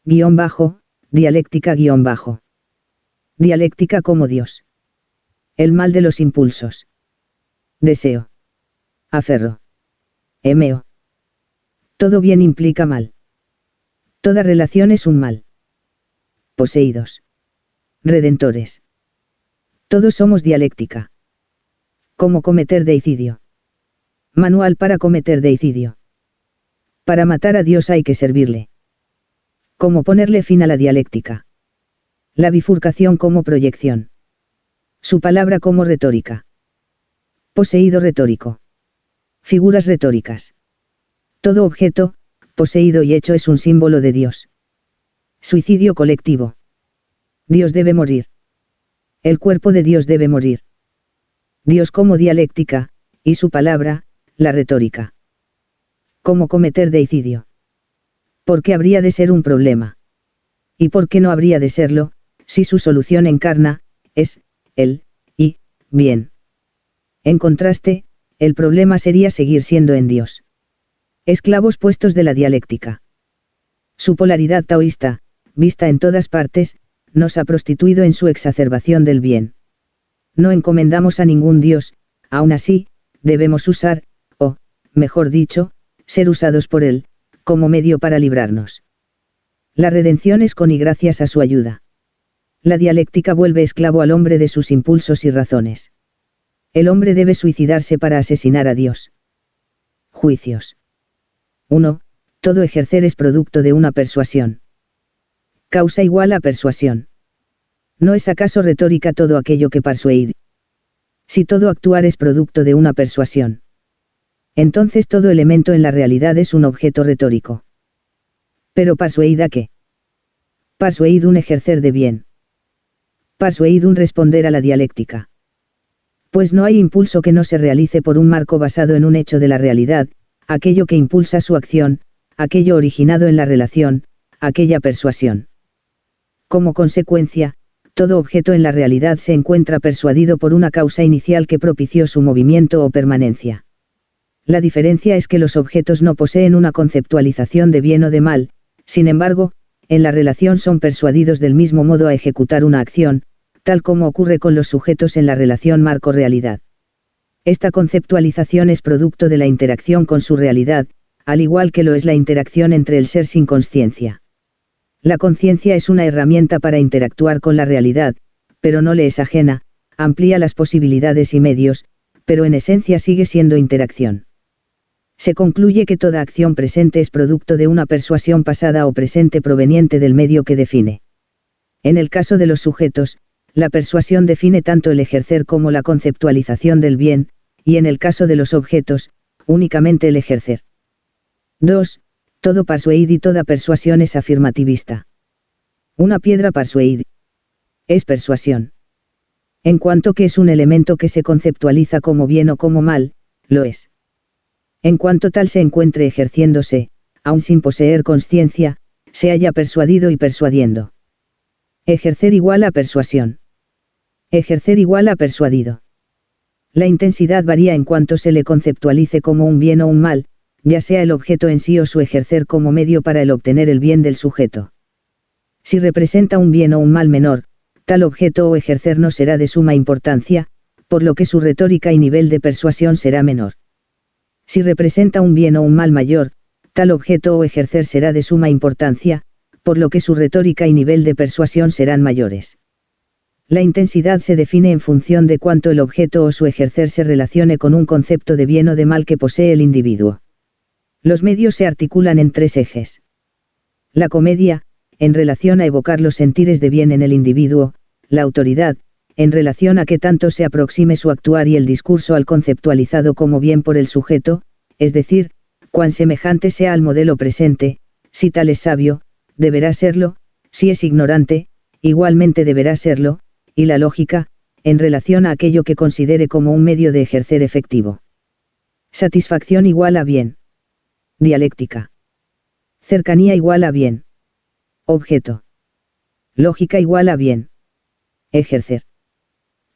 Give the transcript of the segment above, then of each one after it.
guión bajo, dialéctica guión bajo. Dialéctica como Dios. El mal de los impulsos. Deseo. Aferro. Emeo. Todo bien implica mal. Toda relación es un mal. Poseídos. Redentores. Todos somos dialéctica. ¿Cómo cometer deicidio? Manual para cometer deicidio. Para matar a Dios hay que servirle. ¿Cómo ponerle fin a la dialéctica? La bifurcación como proyección. Su palabra como retórica. Poseído retórico. Figuras retóricas. Todo objeto, poseído y hecho es un símbolo de Dios. Suicidio colectivo. Dios debe morir. El cuerpo de Dios debe morir. Dios como dialéctica, y su palabra, la retórica. ¿Cómo cometer deicidio? ¿Por qué habría de ser un problema? ¿Y por qué no habría de serlo, si su solución encarna, es, el, y, bien? En contraste, el problema sería seguir siendo en Dios. Esclavos puestos de la dialéctica. Su polaridad taoísta, vista en todas partes, nos ha prostituido en su exacerbación del bien. No encomendamos a ningún Dios, aún así, debemos usar, o, mejor dicho, ser usados por Él, como medio para librarnos. La redención es con y gracias a su ayuda. La dialéctica vuelve esclavo al hombre de sus impulsos y razones. El hombre debe suicidarse para asesinar a Dios. Juicios. 1. Todo ejercer es producto de una persuasión. Causa igual a persuasión. ¿No es acaso retórica todo aquello que persuade? Si todo actuar es producto de una persuasión, entonces todo elemento en la realidad es un objeto retórico. Pero persuade ¿a qué? Persuade un ejercer de bien. Persuade un responder a la dialéctica. Pues no hay impulso que no se realice por un marco basado en un hecho de la realidad, aquello que impulsa su acción, aquello originado en la relación, aquella persuasión. Como consecuencia, todo objeto en la realidad se encuentra persuadido por una causa inicial que propició su movimiento o permanencia. La diferencia es que los objetos no poseen una conceptualización de bien o de mal, sin embargo, en la relación son persuadidos del mismo modo a ejecutar una acción, tal como ocurre con los sujetos en la relación marco-realidad. Esta conceptualización es producto de la interacción con su realidad, al igual que lo es la interacción entre el ser sin consciencia. La conciencia es una herramienta para interactuar con la realidad, pero no le es ajena, amplía las posibilidades y medios, pero en esencia sigue siendo interacción. Se concluye que toda acción presente es producto de una persuasión pasada o presente proveniente del medio que define. En el caso de los sujetos, la persuasión define tanto el ejercer como la conceptualización del bien, y en el caso de los objetos, únicamente el ejercer. 2. Todo persuade y toda persuasión es afirmativista. Una piedra persuade. Es persuasión. En cuanto que es un elemento que se conceptualiza como bien o como mal, lo es. En cuanto tal se encuentre ejerciéndose, aun sin poseer consciencia, se haya persuadido y persuadiendo. Ejercer igual a persuasión. Ejercer igual a persuadido. La intensidad varía en cuanto se le conceptualice como un bien o un mal, ya sea el objeto en sí o su ejercer como medio para el obtener el bien del sujeto. Si representa un bien o un mal menor, tal objeto o ejercer no será de suma importancia, por lo que su retórica y nivel de persuasión será menor. Si representa un bien o un mal mayor, tal objeto o ejercer será de suma importancia, por lo que su retórica y nivel de persuasión serán mayores. La intensidad se define en función de cuánto el objeto o su ejercer se relacione con un concepto de bien o de mal que posee el individuo. Los medios se articulan en 3 ejes. La comedia, en relación a evocar los sentires de bien en el individuo; la autoridad, en relación a que tanto se aproxime su actuar y el discurso al conceptualizado como bien por el sujeto, es decir, cuán semejante sea al modelo presente; si tal es sabio, deberá serlo; si es ignorante, igualmente deberá serlo; y la lógica, en relación a aquello que considere como un medio de ejercer efectivo. Satisfacción igual a bien. Dialéctica. Cercanía igual a bien. Objeto. Lógica igual a bien. Ejercer.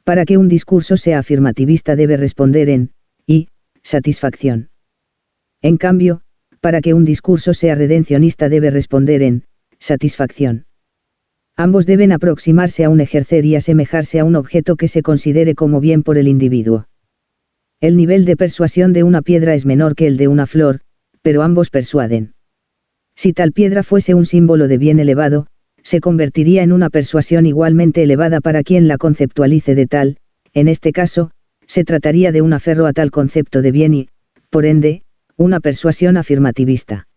Para que un discurso sea afirmativista debe responder en, y, satisfacción. En cambio, para que un discurso sea redencionista debe responder en, satisfacción. Ambos deben aproximarse a un ejercer y asemejarse a un objeto que se considere como bien por el individuo. El nivel de persuasión de una piedra es menor que el de una flor, pero ambos persuaden. Si tal piedra fuese un símbolo de bien elevado, se convertiría en una persuasión igualmente elevada para quien la conceptualice de tal. En este caso, se trataría de un aferro a tal concepto de bien y, por ende, una persuasión afirmativista.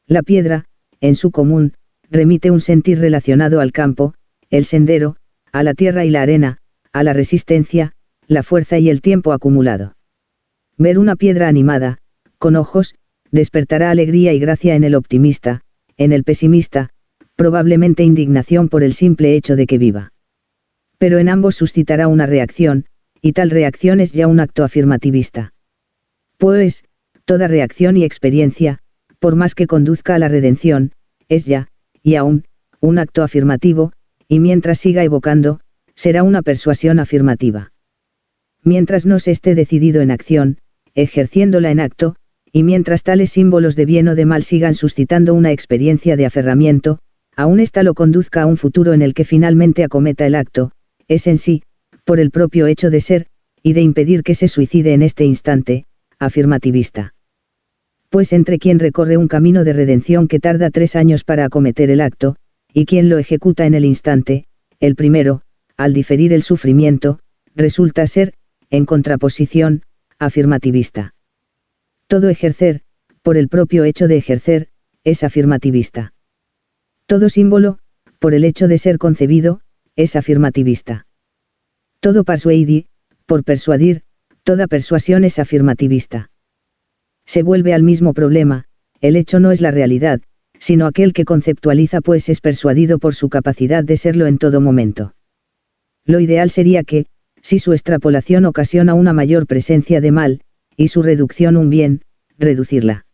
La piedra, en su común, remite un sentir relacionado al campo, el sendero, a la tierra y la arena, a la resistencia, la fuerza y el tiempo acumulado. Ver una piedra animada, con ojos, despertará alegría y gracia en el optimista, en el pesimista, probablemente indignación por el simple hecho de que viva. Pero en ambos suscitará una reacción, y tal reacción es ya un acto afirmativista. Pues, toda reacción y experiencia, por más que conduzca a la redención, es ya, y aún, un acto afirmativo, y mientras siga evocando, será una persuasión afirmativa. Mientras no se esté decidido en acción, ejerciéndola en acto, y mientras tales símbolos de bien o de mal sigan suscitando una experiencia de aferramiento, aún ésta lo conduzca a un futuro en el que finalmente acometa el acto, es en sí, por el propio hecho de ser, y de impedir que se suicide en este instante, afirmativista. Pues entre quien recorre un camino de redención que tarda 3 años para acometer el acto, y quien lo ejecuta en el instante, el primero, al diferir el sufrimiento, resulta ser, en contraposición, afirmativista. Todo ejercer, por el propio hecho de ejercer, es afirmativista. Todo símbolo, por el hecho de ser concebido, es afirmativista. Todo persuadi, por persuadir, toda persuasión es afirmativista. Se vuelve al mismo problema, el hecho no es la realidad, sino aquel que conceptualiza pues es persuadido por su capacidad de serlo en todo momento. Lo ideal sería que, si su extrapolación ocasiona una mayor presencia de mal, y su reducción un bien, reducirla.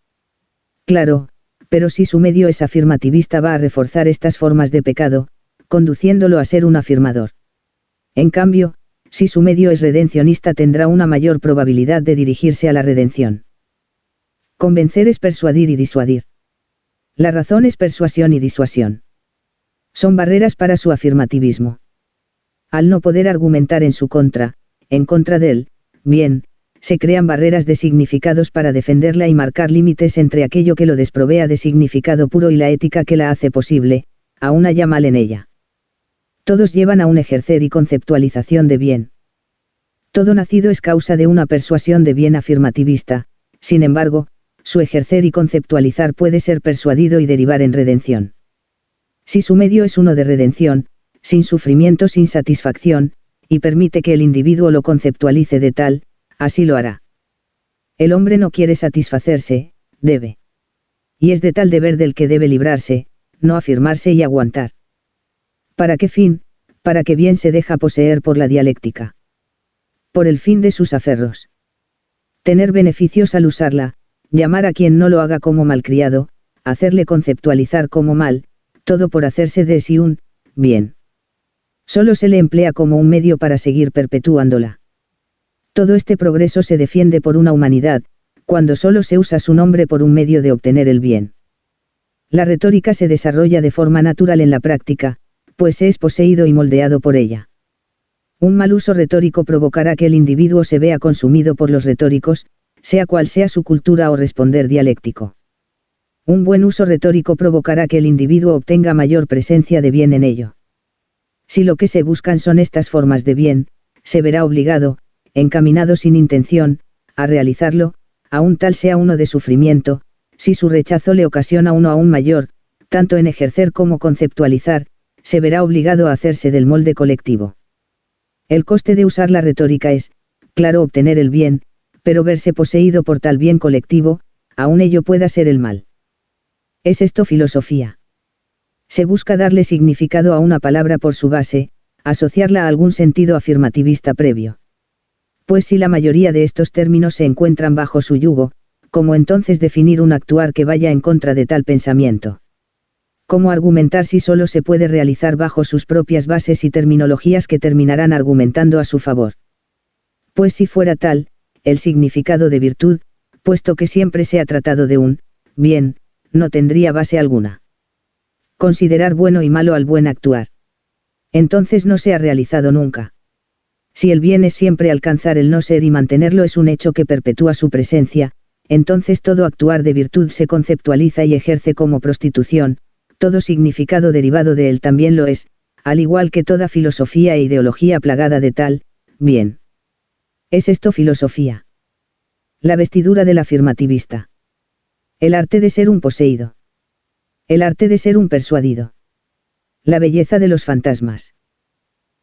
Claro, pero si su medio es afirmativista va a reforzar estas formas de pecado, conduciéndolo a ser un afirmador. En cambio, si su medio es redencionista tendrá una mayor probabilidad de dirigirse a la redención. Convencer es persuadir y disuadir. La razón es persuasión y disuasión. Son barreras para su afirmativismo. Al no poder argumentar en su contra, en contra del bien, se crean barreras de significados para defenderla y marcar límites entre aquello que lo desprovea de significado puro y la ética que la hace posible, aún haya mal en ella. Todos llevan a un ejercer y conceptualización de bien. Todo nacido es causa de una persuasión de bien afirmativista, sin embargo, su ejercer y conceptualizar puede ser persuadido y derivar en redención. Si su medio es uno de redención, sin sufrimiento, sin satisfacción, y permite que el individuo lo conceptualice de tal, así lo hará. El hombre no quiere satisfacerse, debe. Y es de tal deber del que debe librarse, no afirmarse y aguantar. ¿Para qué fin? Para qué bien se deja poseer por la dialéctica. Por el fin de sus aferros. Tener beneficios al usarla, llamar a quien no lo haga como malcriado, hacerle conceptualizar como mal, todo por hacerse de sí un bien. Solo se le emplea como un medio para seguir perpetuándola. Todo este progreso se defiende por una humanidad, cuando solo se usa su nombre por un medio de obtener el bien. La retórica se desarrolla de forma natural en la práctica, pues se es poseído y moldeado por ella. Un mal uso retórico provocará que el individuo se vea consumido por los retóricos, sea cual sea su cultura o responder dialéctico. Un buen uso retórico provocará que el individuo obtenga mayor presencia de bien en ello. Si lo que se buscan son estas formas de bien, se verá obligado, encaminado sin intención, a realizarlo, aun tal sea uno de sufrimiento, si su rechazo le ocasiona uno aún mayor, tanto en ejercer como conceptualizar, se verá obligado a hacerse del molde colectivo. El coste de usar la retórica es, claro, obtener el bien, pero verse poseído por tal bien colectivo, aun ello pueda ser el mal. ¿Es esto filosofía? Se busca darle significado a una palabra por su base, asociarla a algún sentido afirmativista previo. Pues si la mayoría de estos términos se encuentran bajo su yugo, ¿cómo entonces definir un actuar que vaya en contra de tal pensamiento? ¿Cómo argumentar si solo se puede realizar bajo sus propias bases y terminologías que terminarán argumentando a su favor? Pues si fuera tal, el significado de virtud, puesto que siempre se ha tratado de un bien, no tendría base alguna. Considerar bueno y malo al buen actuar. Entonces no se ha realizado nunca. Si el bien es siempre alcanzar el no ser y mantenerlo es un hecho que perpetúa su presencia, entonces todo actuar de virtud se conceptualiza y ejerce como prostitución, todo significado derivado de él también lo es, al igual que toda filosofía e ideología plagada de tal, bien. ¿Es esto filosofía? La vestidura del afirmativista. El arte de ser un poseído. El arte de ser un persuadido. La belleza de los fantasmas.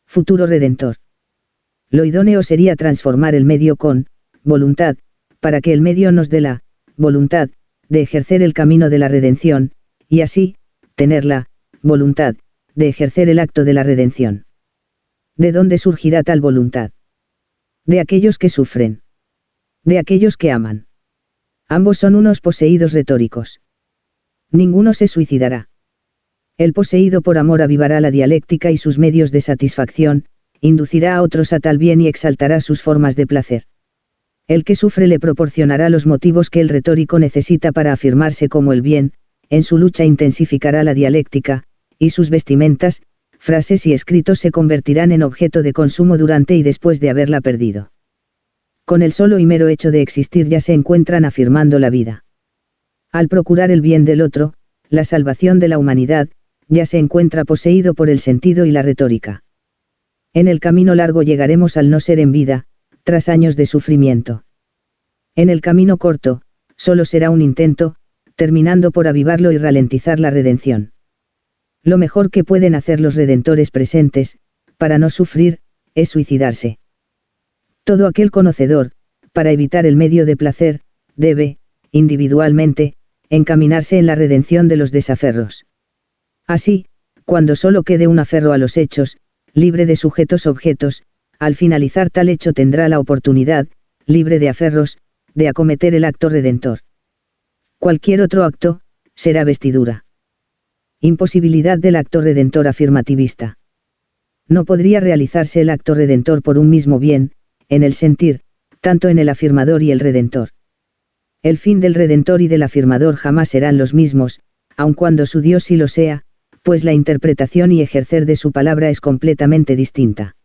Futuro redentor. Lo idóneo sería transformar el medio con voluntad, para que el medio nos dé la voluntad de ejercer el camino de la redención, y así, tener la voluntad de ejercer el acto de la redención. ¿De dónde surgirá tal voluntad? De aquellos que sufren. De aquellos que aman. Ambos son unos poseídos retóricos. Ninguno se suicidará. El poseído por amor avivará la dialéctica y sus medios de satisfacción, inducirá a otros a tal bien y exaltará sus formas de placer. El que sufre le proporcionará los motivos que el retórico necesita para afirmarse como el bien, en su lucha intensificará la dialéctica, y sus vestimentas, frases y escritos se convertirán en objeto de consumo durante y después de haberla perdido. Con el solo y mero hecho de existir ya se encuentran afirmando la vida. Al procurar el bien del otro, la salvación de la humanidad, ya se encuentra poseído por el sentido y la retórica. En el camino largo llegaremos al no ser en vida, tras años de sufrimiento. En el camino corto, solo será un intento, terminando por avivarlo y ralentizar la redención. Lo mejor que pueden hacer los redentores presentes, para no sufrir, es suicidarse. Todo aquel conocedor, para evitar el medio de placer, debe, individualmente, encaminarse en la redención de los desaferros. Así, cuando solo quede un aferro a los hechos, libre de sujetos-objetos, al finalizar tal hecho tendrá la oportunidad, libre de aferros, de acometer el acto redentor. Cualquier otro acto, será vestidura. Imposibilidad del acto redentor afirmativista. No podría realizarse el acto redentor por un mismo bien, en el sentir, tanto en el afirmador y el redentor. El fin del redentor y del afirmador jamás serán los mismos, aun cuando su Dios sí lo sea, pues la interpretación y ejercer de su palabra es completamente distinta.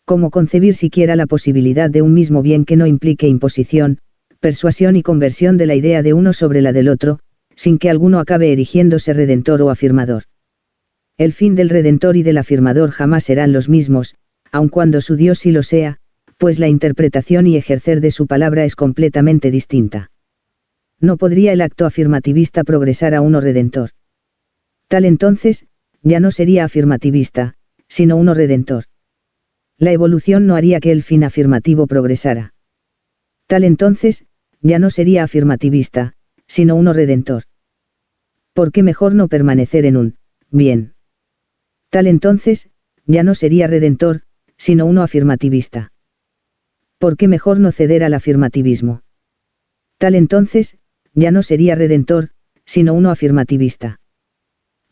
¿Cómo concebir siquiera la posibilidad de un mismo bien que no implique imposición, persuasión y conversión de la idea de uno sobre la del otro, sin que alguno acabe erigiéndose redentor o afirmador? El fin del redentor y del afirmador jamás serán los mismos, aun cuando su Dios sí lo sea, pues la interpretación y ejercer de su palabra es completamente distinta. No podría el acto afirmativista progresar a uno redentor. Tal entonces, ya no sería afirmativista, sino uno redentor. La evolución no haría que el fin afirmativo progresara. Tal entonces, ya no sería afirmativista, sino uno redentor. ¿Por qué mejor no permanecer en un bien? Tal entonces, ya no sería redentor, sino uno afirmativista. ¿Por qué mejor no ceder al afirmativismo? Tal entonces, ya no sería redentor, sino uno afirmativista.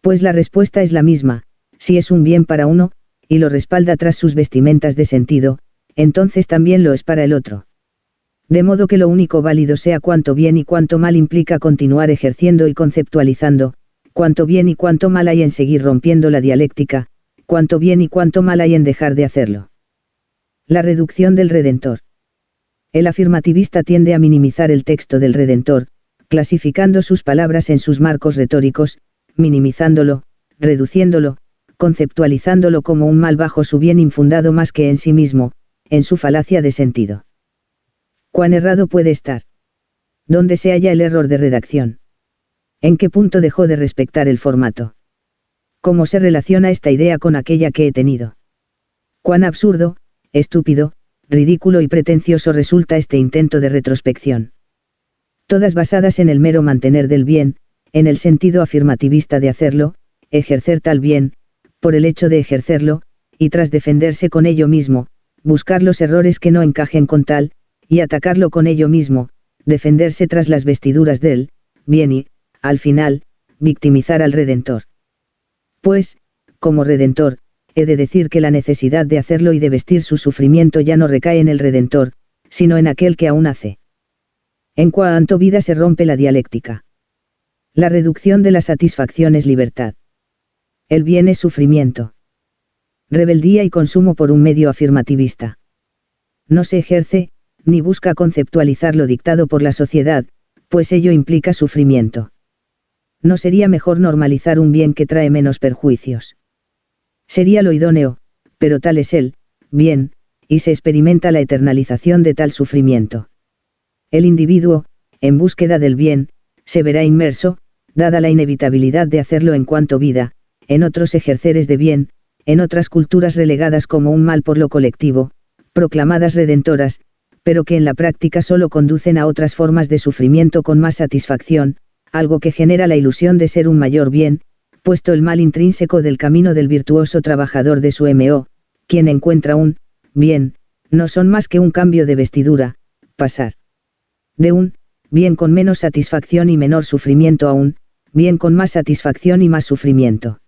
Pues la respuesta es la misma, si es un bien para uno, y lo respalda tras sus vestimentas de sentido, entonces también lo es para el otro. De modo que lo único válido sea cuánto bien y cuánto mal implica continuar ejerciendo y conceptualizando, cuánto bien y cuánto mal hay en seguir rompiendo la dialéctica, cuánto bien y cuánto mal hay en dejar de hacerlo. La reducción del redentor. El afirmativista tiende a minimizar el texto del redentor, clasificando sus palabras en sus marcos retóricos, minimizándolo, reduciéndolo, conceptualizándolo como un mal bajo su bien infundado más que en sí mismo, en su falacia de sentido. ¿Cuán errado puede estar? ¿Dónde se halla el error de redacción? ¿En qué punto dejó de respetar el formato? ¿Cómo se relaciona esta idea con aquella que he tenido? ¿Cuán absurdo, estúpido, ridículo y pretencioso resulta este intento de retrospección? Todas basadas en el mero mantener del bien, en el sentido afirmativista de hacerlo, ejercer tal bien, por el hecho de ejercerlo, y tras defenderse con ello mismo, buscar los errores que no encajen con tal, y atacarlo con ello mismo, defenderse tras las vestiduras del bien y, al final, victimizar al Redentor. Pues, como Redentor, he de decir que la necesidad de hacerlo y de vestir su sufrimiento ya no recae en el Redentor, sino en aquel que aún hace. En cuanto vida se rompe la dialéctica. La reducción de la satisfacción es libertad. El bien es sufrimiento. Rebeldía y consumo por un medio afirmativista. No se ejerce, ni busca conceptualizar lo dictado por la sociedad, pues ello implica sufrimiento. ¿No sería mejor normalizar un bien que trae menos perjuicios? Sería lo idóneo, pero tal es el bien, y se experimenta la eternalización de tal sufrimiento. El individuo, en búsqueda del bien, se verá inmerso, dada la inevitabilidad de hacerlo en cuanto vida, en otros ejerceres de bien, en otras culturas relegadas como un mal por lo colectivo, proclamadas redentoras, pero que en la práctica solo conducen a otras formas de sufrimiento con más satisfacción, algo que genera la ilusión de ser un mayor bien, puesto el mal intrínseco del camino del virtuoso trabajador de su MO, quien encuentra un bien, no son más que un cambio de vestidura, pasar de un bien con menos satisfacción y menor sufrimiento a un bien con más satisfacción y más sufrimiento.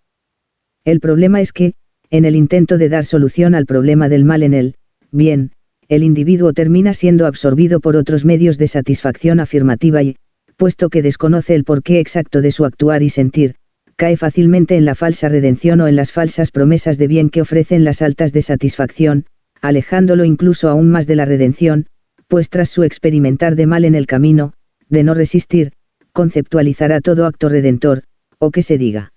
El problema es que, en el intento de dar solución al problema del mal en el bien, el individuo termina siendo absorbido por otros medios de satisfacción afirmativa y, puesto que desconoce el porqué exacto de su actuar y sentir, cae fácilmente en la falsa redención o en las falsas promesas de bien que ofrecen las altas de satisfacción, alejándolo incluso aún más de la redención, pues tras su experimentar de mal en el camino, de no resistir, conceptualizará todo acto redentor, o que se diga.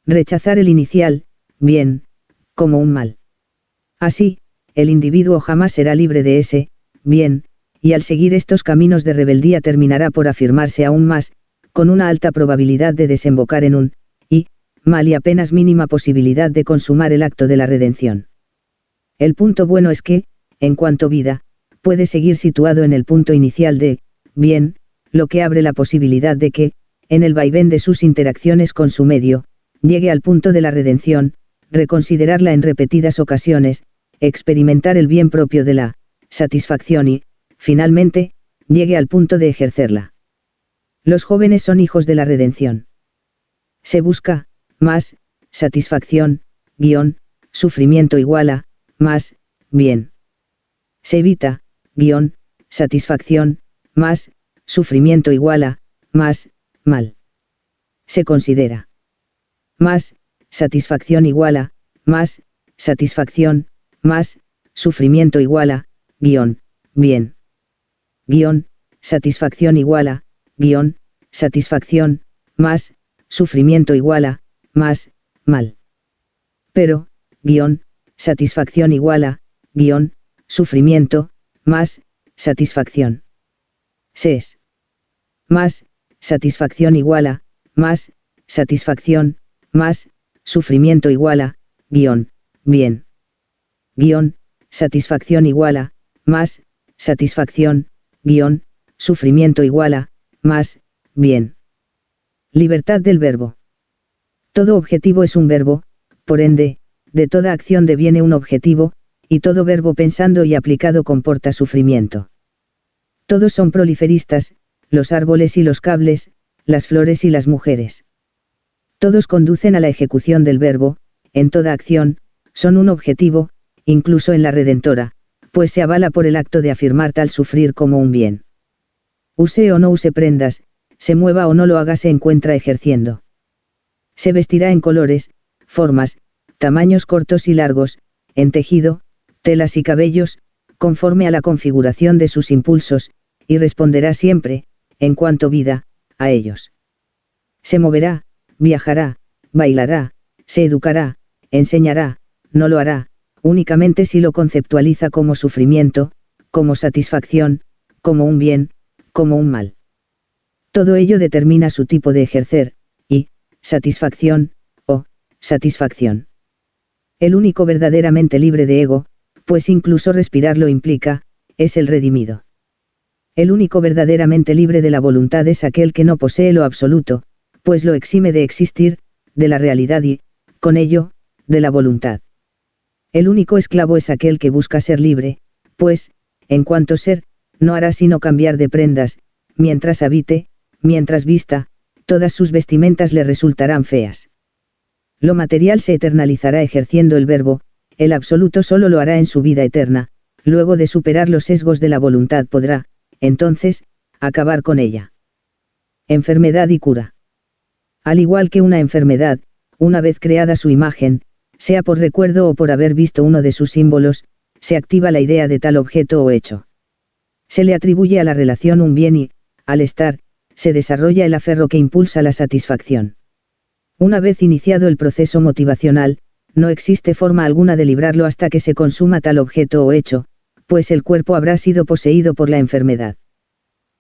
Rechazar el inicial, bien, como un mal. Así, el individuo jamás será libre de ese, bien, y al seguir estos caminos de rebeldía terminará por afirmarse aún más, con una alta probabilidad de desembocar en un, mal y apenas mínima posibilidad de consumar el acto de la redención. El punto bueno es que, en cuanto vida, puede seguir situado en el punto inicial de, bien, lo que abre la posibilidad de que, en el vaivén de sus interacciones con su medio, llegue al punto de la redención, reconsiderarla en repetidas ocasiones, experimentar el bien propio de la satisfacción y, finalmente, llegue al punto de ejercerla. Los jóvenes son hijos de la redención. Se busca, más, satisfacción, sufrimiento igual a, más, bien. Se evita, satisfacción, más, sufrimiento igual a, más, mal. Se considera. Más, satisfacción igual a, más, satisfacción, más, sufrimiento igual a, bien. Satisfacción igual a, satisfacción, más, sufrimiento igual a, más, mal. Pero, satisfacción igual a, sufrimiento, más, satisfacción. Ses. Más, satisfacción igual a, más, satisfacción, más, sufrimiento igual a, bien. Satisfacción igual a, más, satisfacción, sufrimiento igual a, más, bien. Libertad del verbo. Todo objetivo es un verbo, por ende, de toda acción deviene un objetivo, y todo verbo pensando y aplicado comporta sufrimiento. Todos son proliferistas, los árboles y los cables, las flores y las mujeres. Todos conducen a la ejecución del verbo, en toda acción, son un objetivo, incluso en la redentora, pues se avala por el acto de afirmar tal sufrir como un bien. Use o no use prendas, se mueva o no lo haga, se encuentra ejerciendo. Se vestirá en colores, formas, tamaños cortos y largos, en tejido, telas y cabellos, conforme a la configuración de sus impulsos, y responderá siempre, en cuanto vida, a ellos. Se moverá, viajará, bailará, se educará, enseñará, no lo hará, únicamente si lo conceptualiza como sufrimiento, como satisfacción, como un bien, como un mal. Todo ello determina su tipo de ejercer, y, satisfacción, o, satisfacción. El único verdaderamente libre de ego, pues incluso respirar lo implica, es el redimido. El único verdaderamente libre de la voluntad es aquel que no posee lo absoluto, pues lo exime de existir, de la realidad y, con ello, de la voluntad. El único esclavo es aquel que busca ser libre, pues, en cuanto ser, no hará sino cambiar de prendas, mientras habite, mientras vista, todas sus vestimentas le resultarán feas. Lo material se eternalizará ejerciendo el verbo, el absoluto solo lo hará en su vida eterna, luego de superar los sesgos de la voluntad podrá, entonces, acabar con ella. Enfermedad y cura. Al igual que una enfermedad, una vez creada su imagen, sea por recuerdo o por haber visto uno de sus símbolos, se activa la idea de tal objeto o hecho. Se le atribuye a la relación un bien y, al estar, se desarrolla el aferro que impulsa la satisfacción. Una vez iniciado el proceso motivacional, no existe forma alguna de librarlo hasta que se consuma tal objeto o hecho, pues el cuerpo habrá sido poseído por la enfermedad.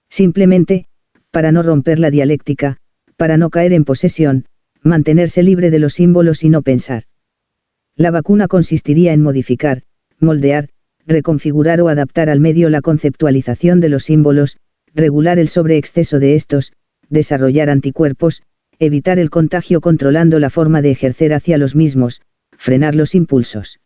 Simplemente, para no romper la dialéctica, para no caer en posesión, mantenerse libre de los símbolos y no pensar. La vacuna consistiría en modificar, moldear, reconfigurar o adaptar al medio la conceptualización de los símbolos, regular el sobreexceso de estos, desarrollar anticuerpos, evitar el contagio controlando la forma de ejercer hacia los mismos, frenar los impulsos.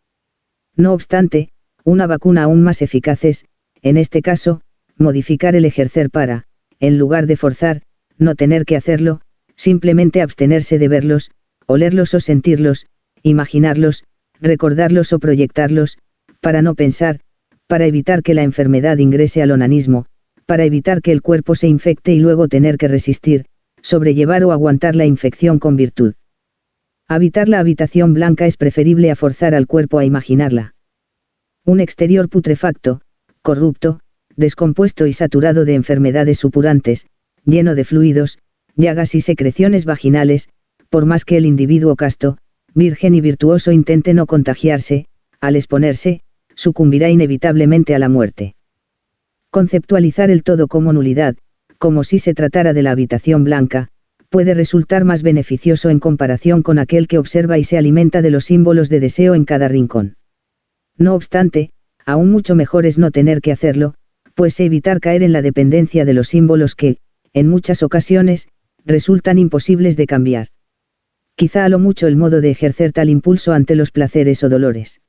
No obstante, una vacuna aún más eficaz es, en este caso, modificar el ejercer para, en lugar de forzar, no tener que hacerlo, simplemente abstenerse de verlos, olerlos o sentirlos, imaginarlos, recordarlos o proyectarlos, para no pensar, para evitar que la enfermedad ingrese al onanismo, para evitar que el cuerpo se infecte y luego tener que resistir, sobrellevar o aguantar la infección con virtud. Habitar la habitación blanca es preferible a forzar al cuerpo a imaginarla. Un exterior putrefacto, corrupto, descompuesto y saturado de enfermedades supurantes, lleno de fluidos, llagas y secreciones vaginales, por más que el individuo casto, virgen y virtuoso intente no contagiarse, al exponerse, sucumbirá inevitablemente a la muerte. Conceptualizar el todo como nulidad, como si se tratara de la habitación blanca, puede resultar más beneficioso en comparación con aquel que observa y se alimenta de los símbolos de deseo en cada rincón. No obstante, aún mucho mejor es no tener que hacerlo, pues evitar caer en la dependencia de los símbolos que, en muchas ocasiones, resultan imposibles de cambiar. Quizá a lo mucho el modo de ejercer tal impulso ante los placeres o dolores.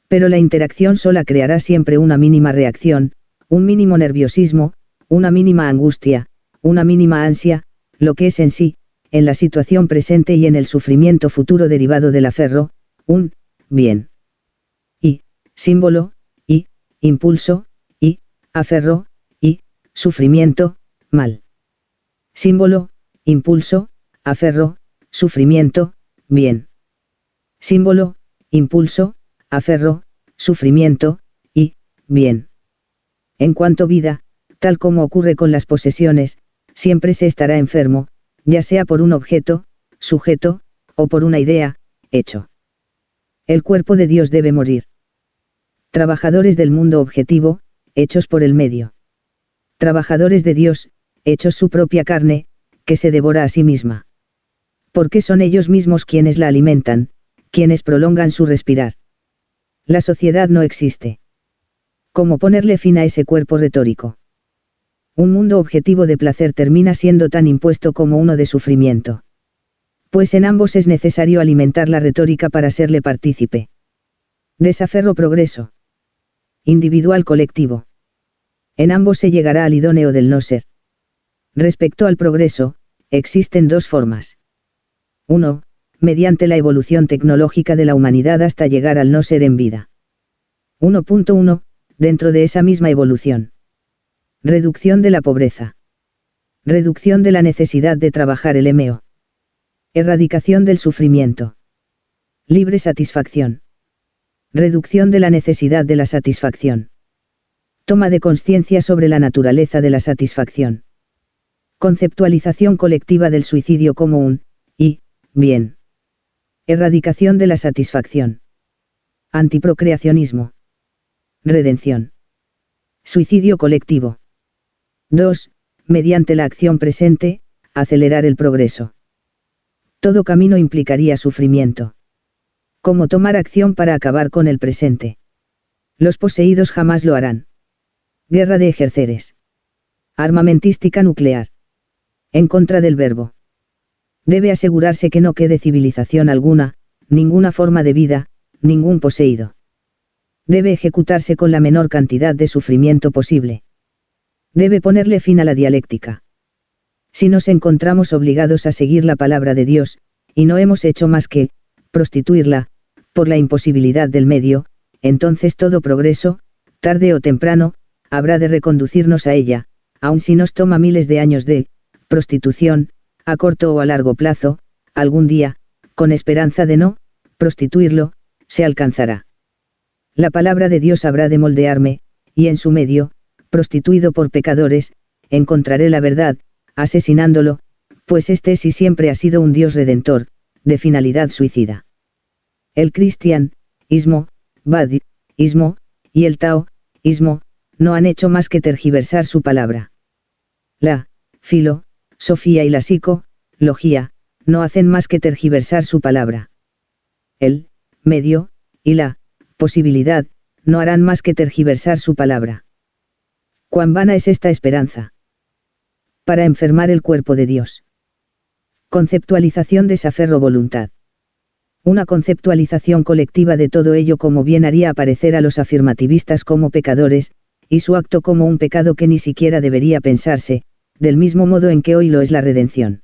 Pero la interacción sola creará siempre una mínima reacción, un mínimo nerviosismo, una mínima angustia, una mínima ansia, lo que es en sí, en la situación presente y en el sufrimiento futuro derivado del aferro, un bien. Y, símbolo, y, impulso, y, aferro, y, sufrimiento, mal. Símbolo, impulso, aferro, sufrimiento, bien. Símbolo, impulso, aferro, sufrimiento, y, bien. En cuanto vida, tal como ocurre con las posesiones, siempre se estará enfermo, ya sea por un objeto, sujeto, o por una idea, hecho. El cuerpo de Dios debe morir. Trabajadores del mundo objetivo, hechos por el medio. Trabajadores de Dios, hechos su propia carne, que se devora a sí misma. Porque son ellos mismos quienes la alimentan, quienes prolongan su respirar. La sociedad no existe. ¿Cómo ponerle fin a ese cuerpo retórico? Un mundo objetivo de placer termina siendo tan impuesto como uno de sufrimiento. Pues en ambos es necesario alimentar la retórica para serle partícipe. Desaferro progreso. Individual colectivo. En ambos se llegará al idóneo del no ser. Respecto al progreso, existen dos formas. 1. Mediante la evolución tecnológica de la humanidad hasta llegar al no ser en vida. 1.1. Dentro de esa misma evolución. Reducción de la pobreza. Reducción de la necesidad de trabajar el emeo. Erradicación del sufrimiento. Libre satisfacción. Reducción de la necesidad de la satisfacción. Toma de conciencia sobre la naturaleza de la satisfacción. Conceptualización colectiva del suicidio como un, y, bien. Erradicación de la satisfacción. Antiprocreacionismo. Redención. Suicidio colectivo. 2. Mediante la acción presente, acelerar el progreso. Todo camino implicaría sufrimiento. ¿Cómo tomar acción para acabar con el presente? Los poseídos jamás lo harán. Guerra de ejerceres. Armamentística nuclear. En contra del verbo. Debe asegurarse que no quede civilización alguna, ninguna forma de vida, ningún poseído. Debe ejecutarse con la menor cantidad de sufrimiento posible. Debe ponerle fin a la dialéctica. Si nos encontramos obligados a seguir la palabra de Dios, y no hemos hecho más que prostituirla, por la imposibilidad del medio, entonces todo progreso, tarde o temprano, habrá de reconducirnos a ella, aun si nos toma miles de años de prostitución, a corto o a largo plazo, algún día, con esperanza de no prostituirlo, se alcanzará. La palabra de Dios habrá de moldearme, y en su medio, prostituido por pecadores, encontraré la verdad, asesinándolo, pues este es y siempre ha sido un Dios redentor, de finalidad suicida. El cristianismo, badismo, y el taoísmo, no han hecho más que tergiversar su palabra. La filosofía y la psicología, no hacen más que tergiversar su palabra. El medio, y la posibilidad, no harán más que tergiversar su palabra. ¿Cuán vana es esta esperanza? Para enfermar el cuerpo de Dios. Conceptualización desaferro voluntad. Una conceptualización colectiva de todo ello como bien haría aparecer a los afirmativistas como pecadores, y su acto como un pecado que ni siquiera debería pensarse, del mismo modo en que hoy lo es la redención.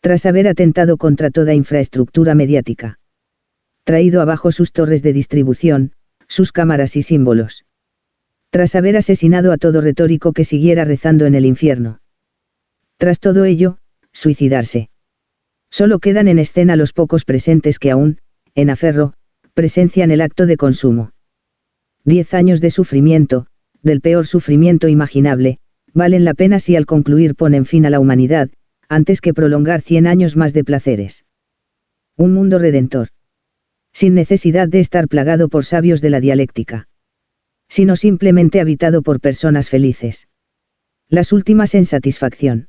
Tras haber atentado contra toda infraestructura mediática, traído abajo sus torres de distribución, sus cámaras y símbolos. Tras haber asesinado a todo retórico que siguiera rezando en el infierno. Tras todo ello, suicidarse. Solo quedan en escena los pocos presentes que aún, en aferro, presencian el acto de consumo. 10 años de sufrimiento, del peor sufrimiento imaginable, valen la pena si al concluir ponen fin a la humanidad, antes que prolongar 100 años más de placeres. Un mundo redentor. Sin necesidad de estar plagado por sabios de la dialéctica. Sino simplemente habitado por personas felices. Las últimas en satisfacción.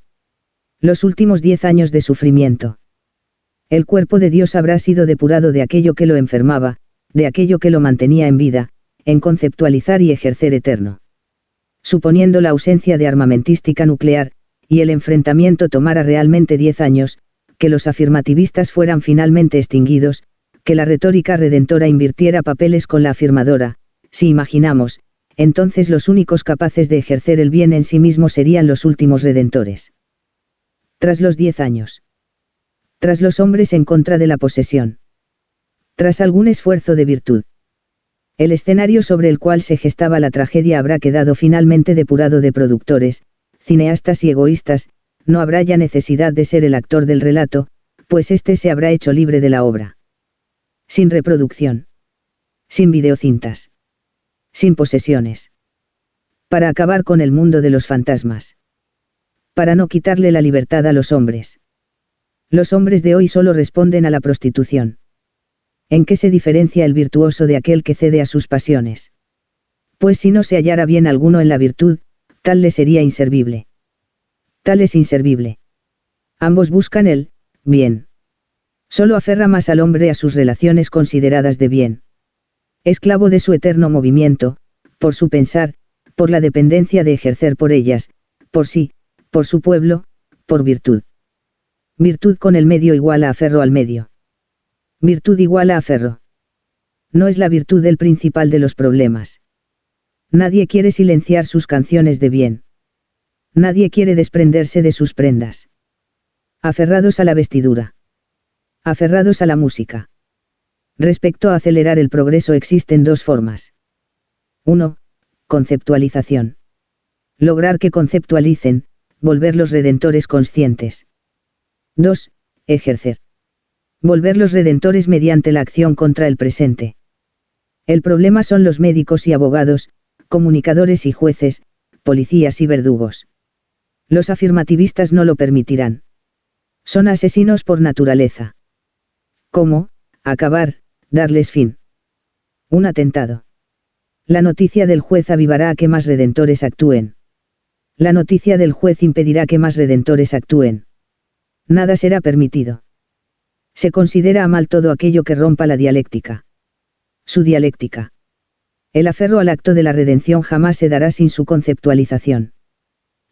Los últimos 10 años de sufrimiento. El cuerpo de Dios habrá sido depurado de aquello que lo enfermaba, de aquello que lo mantenía en vida, en conceptualizar y ejercer eterno. Suponiendo la ausencia de armamentística nuclear, y el enfrentamiento tomara realmente 10 años, que los afirmativistas fueran finalmente extinguidos, que la retórica redentora invirtiera papeles con la afirmadora, si imaginamos, entonces los únicos capaces de ejercer el bien en sí mismos serían los últimos redentores. Tras los 10 años. Tras los hombres en contra de la posesión. Tras algún esfuerzo de virtud. El escenario sobre el cual se gestaba la tragedia habrá quedado finalmente depurado de productores, cineastas y egoístas, no habrá ya necesidad de ser el actor del relato, pues éste se habrá hecho libre de la obra. Sin reproducción. Sin videocintas. Sin posesiones. Para acabar con el mundo de los fantasmas. Para no quitarle la libertad a los hombres. Los hombres de hoy solo responden a la prostitución. ¿En qué se diferencia el virtuoso de aquel que cede a sus pasiones? Pues si no se hallara bien alguno en la virtud, tal le sería inservible. Tal es inservible. Ambos buscan el bien. Solo aferra más al hombre a sus relaciones consideradas de bien. Esclavo de su eterno movimiento, por su pensar, por la dependencia de ejercer por ellas, por sí, por su pueblo, por virtud. Virtud con el medio igual a aferro al medio. Virtud igual a aferro. No es la virtud el principal de los problemas. Nadie quiere silenciar sus canciones de bien. Nadie quiere desprenderse de sus prendas. Aferrados a la vestidura. Aferrados a la música. Respecto a acelerar el progreso existen dos formas. 1. Conceptualización. Lograr que conceptualicen, volver los redentores conscientes. 2. Ejercer. Volver los redentores mediante la acción contra el presente. El problema son los médicos y abogados, comunicadores y jueces, policías y verdugos. Los afirmativistas no lo permitirán. Son asesinos por naturaleza. ¿Cómo? Acabar, darles fin. Un atentado. La noticia del juez avivará a que más redentores actúen. La noticia del juez impedirá que más redentores actúen. Nada será permitido. Se considera a mal todo aquello que rompa la dialéctica. Su dialéctica. El aferro al acto de la redención jamás se dará sin su conceptualización.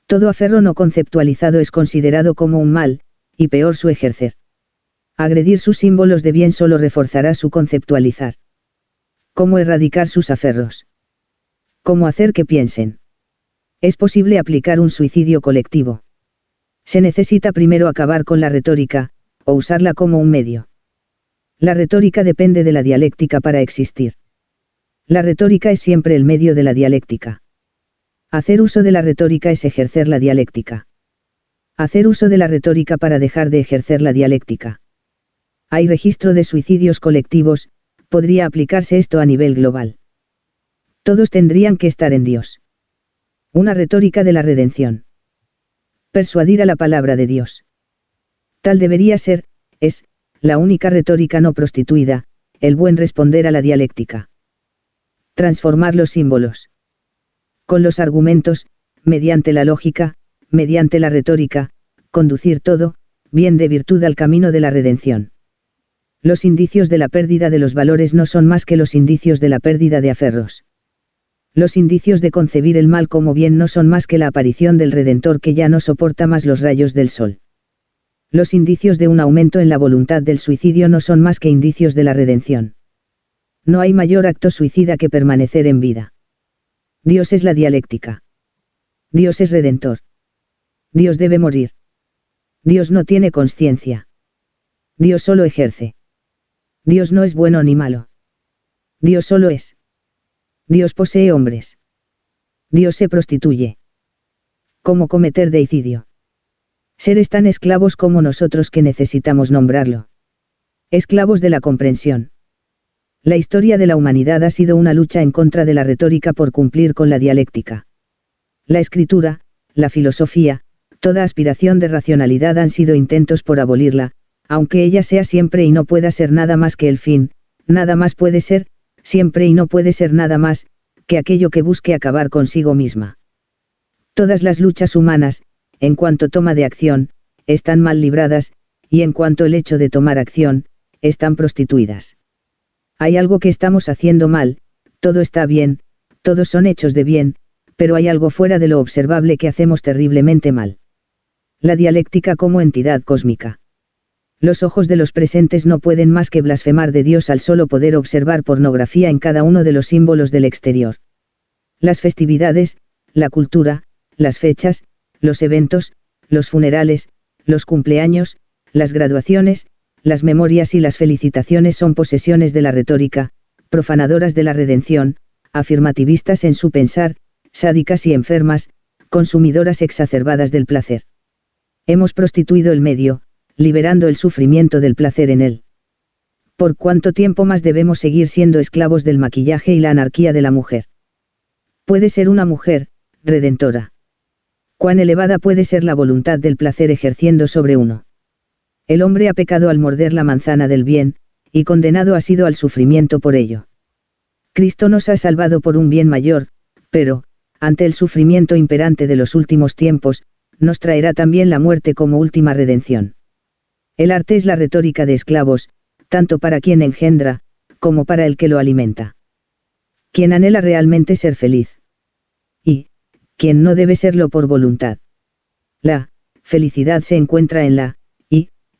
Todo aferro no conceptualizado es considerado como un mal, y peor su ejercer. Agredir sus símbolos de bien solo reforzará su conceptualizar. ¿Cómo erradicar sus aferros? ¿Cómo hacer que piensen? Es posible aplicar un suicidio colectivo. Se necesita primero acabar con la retórica, o usarla como un medio. La retórica depende de la dialéctica para existir. La retórica es siempre el medio de la dialéctica. Hacer uso de la retórica es ejercer la dialéctica. Hacer uso de la retórica para dejar de ejercer la dialéctica. Hay registro de suicidios colectivos, podría aplicarse esto a nivel global. Todos tendrían que estar en Dios. Una retórica de la redención. Persuadir a la palabra de Dios. Tal debería ser, es, la única retórica no prostituida, el buen responder a la dialéctica. Transformar los símbolos. Con los argumentos, mediante la lógica, mediante la retórica, conducir todo, bien de virtud al camino de la redención. Los indicios de la pérdida de los valores no son más que los indicios de la pérdida de aferros. Los indicios de concebir el mal como bien no son más que la aparición del Redentor que ya no soporta más los rayos del sol. Los indicios de un aumento en la voluntad del suicidio no son más que indicios de la redención. No hay mayor acto suicida que permanecer en vida. Dios es la dialéctica. Dios es redentor. Dios debe morir. Dios no tiene consciencia. Dios solo ejerce. Dios no es bueno ni malo. Dios solo es. Dios posee hombres. Dios se prostituye. ¿Cómo cometer deicidio? Seres tan esclavos como nosotros que necesitamos nombrarlo. Esclavos de la comprensión. La historia de la humanidad ha sido una lucha en contra de la retórica por cumplir con la dialéctica. La escritura, la filosofía, toda aspiración de racionalidad han sido intentos por abolirla, aunque ella sea siempre y no pueda ser nada más que el fin, nada más puede ser, siempre y no puede ser nada más, que aquello que busque acabar consigo misma. Todas las luchas humanas, en cuanto toma de acción, están mal libradas, y en cuanto el hecho de tomar acción, están prostituidas. Hay algo que estamos haciendo mal, todo está bien, todos son hechos de bien, pero hay algo fuera de lo observable que hacemos terriblemente mal. La dialéctica como entidad cósmica. Los ojos de los presentes no pueden más que blasfemar de Dios al solo poder observar pornografía en cada uno de los símbolos del exterior. Las festividades, la cultura, las fechas, los eventos, los funerales, los cumpleaños, las graduaciones, las memorias y las felicitaciones son posesiones de la retórica, profanadoras de la redención, afirmativistas en su pensar, sádicas y enfermas, consumidoras exacerbadas del placer. Hemos prostituido el medio, liberando el sufrimiento del placer en él. ¿Por cuánto tiempo más debemos seguir siendo esclavos del maquillaje y la anarquía de la mujer? Puede ser una mujer, redentora. ¿Cuán elevada puede ser la voluntad del placer ejerciendo sobre uno? El hombre ha pecado al morder la manzana del bien, y condenado ha sido al sufrimiento por ello. Cristo nos ha salvado por un bien mayor, pero, ante el sufrimiento imperante de los últimos tiempos, nos traerá también la muerte como última redención. El arte es la retórica de esclavos, tanto para quien engendra, como para el que lo alimenta. Quien anhela realmente ser feliz. Y, quien no debe serlo por voluntad. La felicidad se encuentra en la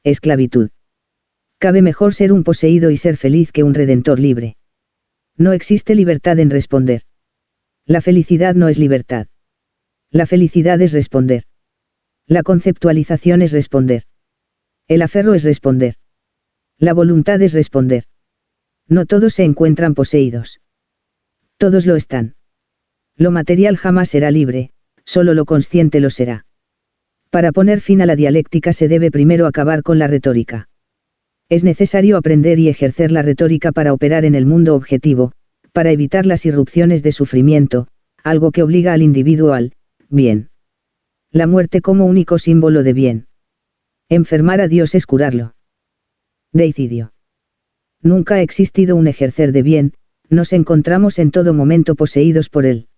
esclavitud. Cabe mejor ser un poseído y ser feliz que un redentor libre. No existe libertad en responder. La felicidad no es libertad. La felicidad es responder. La conceptualización es responder. El aferro es responder. La voluntad es responder. No todos se encuentran poseídos. Todos lo están. Lo material jamás será libre, solo lo consciente lo será. Para poner fin a la dialéctica se debe primero acabar con la retórica. Es necesario aprender y ejercer la retórica para operar en el mundo objetivo, para evitar las irrupciones de sufrimiento, algo que obliga al individuo al bien. La muerte como único símbolo de bien. Enfermar a Dios es curarlo. Deicidio. Nunca ha existido un ejercer de bien, nos encontramos en todo momento poseídos por él.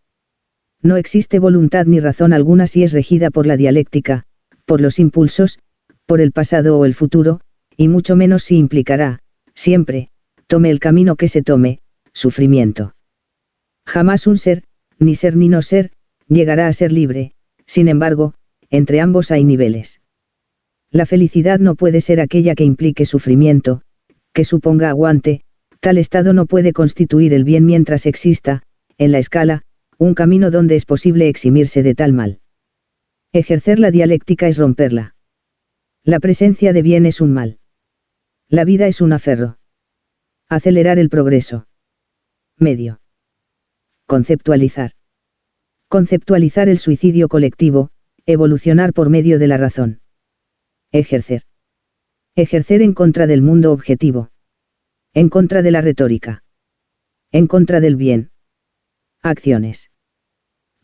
No existe voluntad ni razón alguna si es regida por la dialéctica, por los impulsos, por el pasado o el futuro, y mucho menos si implicará, siempre, tome el camino que se tome, sufrimiento. Jamás un ser, ni ser ni no ser, llegará a ser libre, sin embargo, entre ambos hay niveles. La felicidad no puede ser aquella que implique sufrimiento, que suponga aguante, tal estado no puede constituir el bien mientras exista, en la escala, un camino donde es posible eximirse de tal mal. Ejercer la dialéctica es romperla. La presencia de bien es un mal. La vida es un aferro. Acelerar el progreso. Medio. Conceptualizar. Conceptualizar el suicidio colectivo, evolucionar por medio de la razón. Ejercer. Ejercer en contra del mundo objetivo. En contra de la retórica. En contra del bien. Acciones.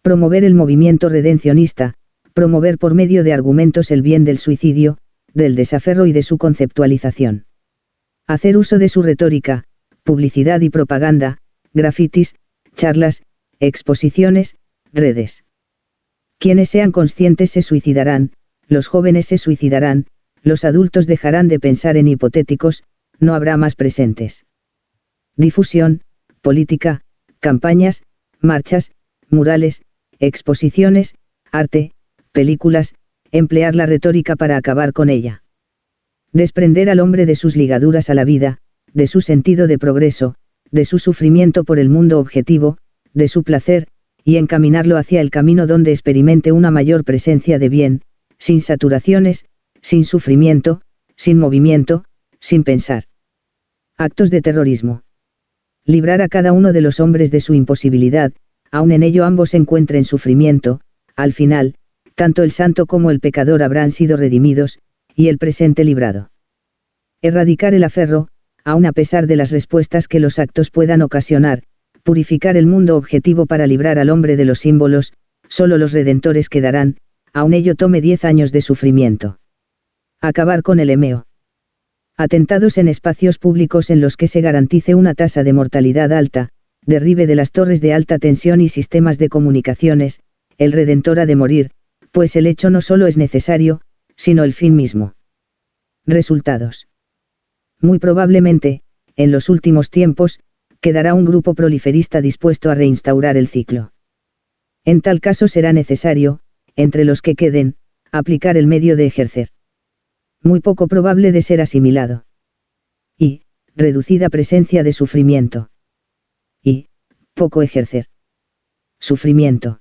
Promover el movimiento redencionista, promover por medio de argumentos el bien del suicidio, del desaferro y de su conceptualización. Hacer uso de su retórica, publicidad y propaganda, grafitis, charlas, exposiciones, redes. Quienes sean conscientes se suicidarán, los jóvenes se suicidarán, los adultos dejarán de pensar en hipotéticos, no habrá más presentes. Difusión, política, campañas, marchas, murales, exposiciones, arte, películas, emplear la retórica para acabar con ella. Desprender al hombre de sus ligaduras a la vida, de su sentido de progreso, de su sufrimiento por el mundo objetivo, de su placer, y encaminarlo hacia el camino donde experimente una mayor presencia de bien, sin saturaciones, sin sufrimiento, sin movimiento, sin pensar. Actos de terrorismo. Librar a cada uno de los hombres de su imposibilidad, aun en ello ambos encuentren sufrimiento, al final, tanto el santo como el pecador habrán sido redimidos, y el presente librado. Erradicar el aferro, aun a pesar de las respuestas que los actos puedan ocasionar, purificar el mundo objetivo para librar al hombre de los símbolos, solo los redentores quedarán, aun ello tome 10 años de sufrimiento. Acabar con el emeo. Atentados en espacios públicos en los que se garantice una tasa de mortalidad alta, derribe de las torres de alta tensión y sistemas de comunicaciones, el redentor ha de morir, pues el hecho no solo es necesario, sino el fin mismo. Resultados. Muy probablemente, en los últimos tiempos, quedará un grupo proliferista dispuesto a reinstaurar el ciclo. En tal caso será necesario, entre los que queden, aplicar el medio de ejercer. Muy poco probable de ser asimilado. Y, reducida presencia de sufrimiento. Y, poco ejercer. Sufrimiento.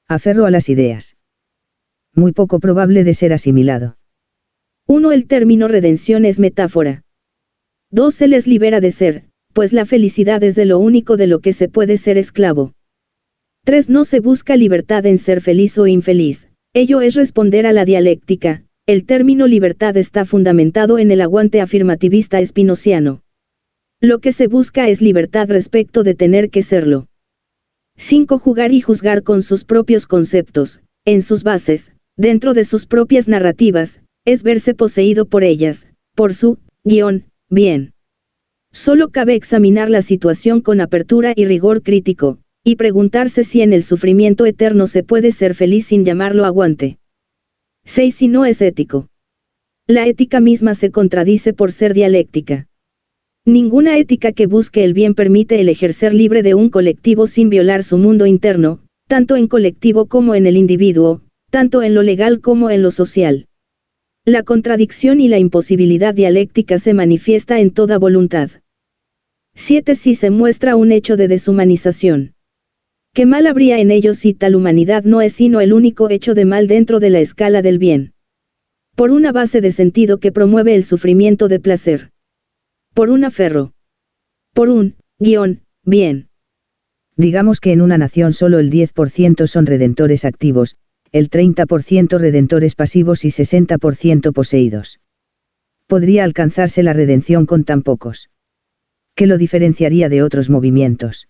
Aferro a las ideas. Muy poco probable de ser asimilado. 1. El término redención es metáfora. 2. Se les libera de ser, pues la felicidad es de lo único de lo que se puede ser esclavo. 3. No se busca libertad en ser feliz o infeliz, ello es responder a la dialéctica. El término libertad está fundamentado en el aguante afirmativista espinociano. Lo que se busca es libertad respecto de tener que serlo. 5. Jugar y juzgar con sus propios conceptos, en sus bases, dentro de sus propias narrativas, es verse poseído por ellas, por su bien. Solo cabe examinar la situación con apertura y rigor crítico, y preguntarse si en el sufrimiento eterno se puede ser feliz sin llamarlo aguante. 6. Si no es ético. La ética misma se contradice por ser dialéctica. Ninguna ética que busque el bien permite el ejercer libre de un colectivo sin violar su mundo interno, tanto en colectivo como en el individuo, tanto en lo legal como en lo social. La contradicción y la imposibilidad dialéctica se manifiesta en toda voluntad. 7. Si se muestra un hecho de deshumanización. ¿Qué mal habría en ello si tal humanidad no es sino el único hecho de mal dentro de la escala del bien? Por una base de sentido que promueve el sufrimiento de placer. Por un aferro. Por un bien. Digamos que en una nación solo el 10% son redentores activos, el 30% redentores pasivos y 60% poseídos. ¿Podría alcanzarse la redención con tan pocos? ¿Qué lo diferenciaría de otros movimientos?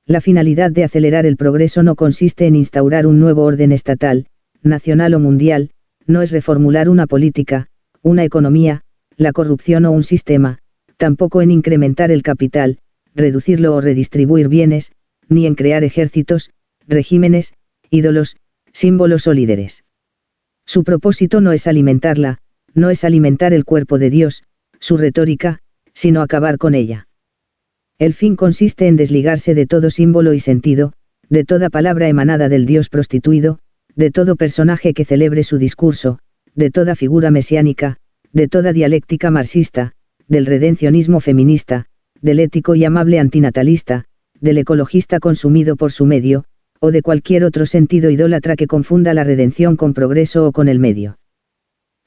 La finalidad de acelerar el progreso no consiste en instaurar un nuevo orden estatal, nacional o mundial, no es reformular una política, una economía, la corrupción o un sistema, tampoco en incrementar el capital, reducirlo o redistribuir bienes, ni en crear ejércitos, regímenes, ídolos, símbolos o líderes. Su propósito no es alimentarla, no es alimentar el cuerpo de Dios, su retórica, sino acabar con ella. El fin consiste en desligarse de todo símbolo y sentido, de toda palabra emanada del Dios prostituido, de todo personaje que celebre su discurso, de toda figura mesiánica, de toda dialéctica marxista, del redencionismo feminista, del ético y amable antinatalista, del ecologista consumido por su medio, o de cualquier otro sentido idólatra que confunda la redención con progreso o con el medio.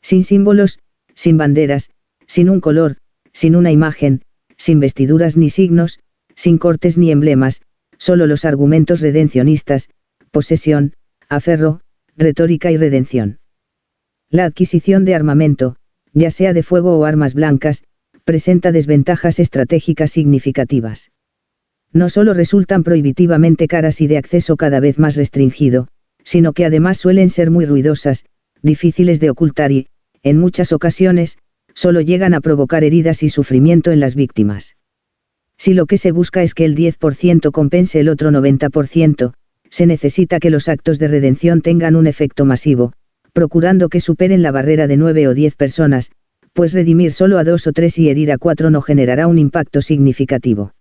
Sin símbolos, sin banderas, sin un color, sin una imagen, sin vestiduras ni signos, sin cortes ni emblemas, solo los argumentos redencionistas, posesión, aferro, retórica y redención. La adquisición de armamento, ya sea de fuego o armas blancas, presenta desventajas estratégicas significativas. No solo resultan prohibitivamente caras y de acceso cada vez más restringido, sino que además suelen ser muy ruidosas, difíciles de ocultar y, en muchas ocasiones, solo llegan a provocar heridas y sufrimiento en las víctimas. Si lo que se busca es que el 10% compense el otro 90%, se necesita que los actos de redención tengan un efecto masivo, procurando que superen la barrera de 9 o 10 personas, pues redimir solo a 2 o 3 y herir a 4 no generará un impacto significativo.